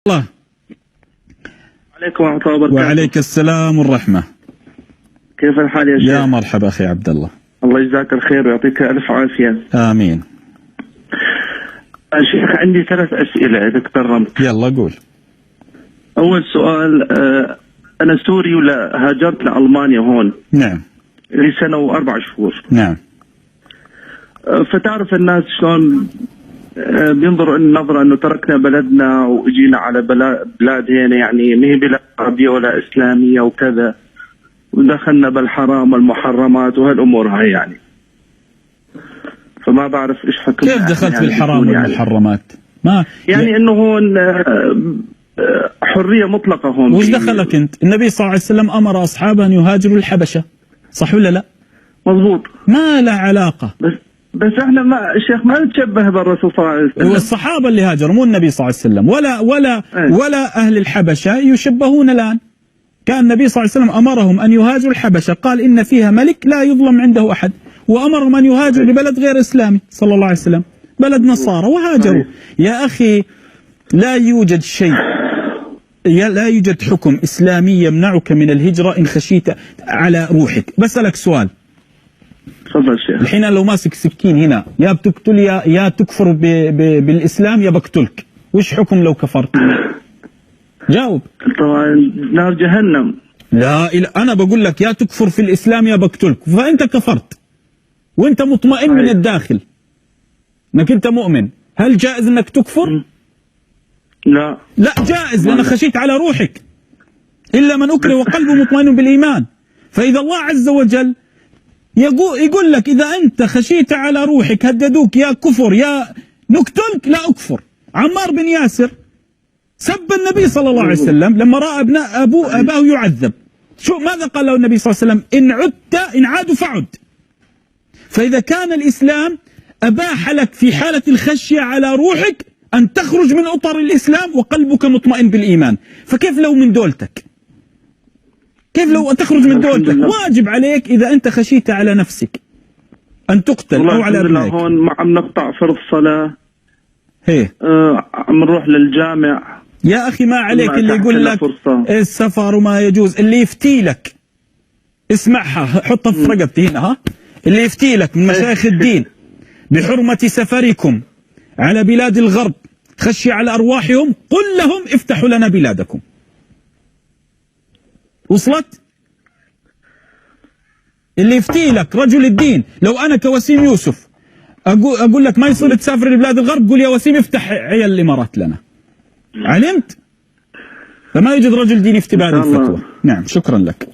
الله عليكم ورحمة الله وبركاته. وعليك السلام والرحمة. كيف الحال يا شيخ؟ يا مرحبا أخي عبد الله. الله يجزاك الخير ويعطيك ألف عافية. آمين. شيخ عندي 3 أسئلة إذا كرمت. يلا قول. أول سؤال، أنا سوري ولا هاجرت لألمانيا هون. نعم. لي سنة و4 شهور. نعم. فتعرف الناس شلون بينظروا النظرة انه تركنا بلدنا واجينا على بلاد هنا، يعني ما هي بلاد عربية ولا اسلامية وكذا، ودخلنا بالحرام والمحرمات وهالامور هاي يعني. فما بعرف ايش حكم. كيف دخلت يعني بالحرام والمحرمات؟ ما يعني انه هون حرية مطلقة هون. وش دخلك انت؟ النبي صلى الله عليه وسلم امر اصحابه ان يهاجروا الحبشة، صح ولا لا؟ مضبوط. ما له علاقة. بس احنا ما الشيخ ما نتشبه بالرسول صلى الله عليه وسلم. هو الصحابة اللي هاجروا مو النبي صلى الله عليه وسلم، ولا أهل الحبشة يشبهون الآن. كان النبي صلى الله عليه وسلم أمرهم أن يهاجروا الحبشة، قال إن فيها ملك لا يظلم عنده أحد، وأمرهم أن يهاجروا لبلد غير إسلامي صلى الله عليه وسلم، بلد نصارى، وهاجروا. يا أخي لا يوجد شيء، لا يوجد حكم إسلامي يمنعك من الهجرة إن خشيت على روحك. بسألك سؤال. تفضل شيخ. الحين لو ماسك سكين هنا، يا بتقتل يا تكفر بالإسلام يا بقتلك، وش حكم لو كفرت؟ جاوب. طبعا نار جهنم. لا أنا بقول لك يا تكفر في الإسلام يا بقتلك، فأنت كفرت وأنت مطمئن من الداخل أنك أنت مؤمن. هل جائز أنك تكفر؟ لا جائز، لأن خشيت على روحك. إلا من أكره وقلبه مطمئن بالإيمان. فإذا الله عز وجل يقول لك إذا أنت خشيت على روحك هددوك يا كفر يا نقتلك، لا أكفر. عمار بن ياسر سب النبي صلى الله عليه وسلم لما رأى أباه يعذب. شو ماذا قال له النبي صلى الله عليه وسلم؟ إن عادوا فعد. فإذا كان الإسلام أباح لك في حالة الخشية على روحك أن تخرج من أطر الإسلام وقلبك مطمئن بالإيمان، فكيف لو من دولتك؟ كيف لو تخرج من دولتك؟ واجب عليك إذا أنت خشيت على نفسك أن تقتل أو على أبنائك. هون ما عم نقطع فرض صلاة. هيه. عم نروح للجامع. يا أخي ما عليك اللي يقول لك السفر وما يجوز، اللي يفتي لك اسمعها، حطها في رقبتي هنا، ها، اللي يفتي لك من مشايخ الدين بحرمة سفركم على بلاد الغرب خشي على أرواحهم، قل لهم افتحوا لنا بلادكم. وصلت؟ اللي يفتي لك رجل الدين، لو أنا كوسيم يوسف أقول لك ما يصير تسافر لبلاد الغرب، قول يا وسيم افتح عيال الإمارات لنا. علمت؟ فما يوجد رجل دين يفتي بهذه الفتوى. نعم، شكرا لك.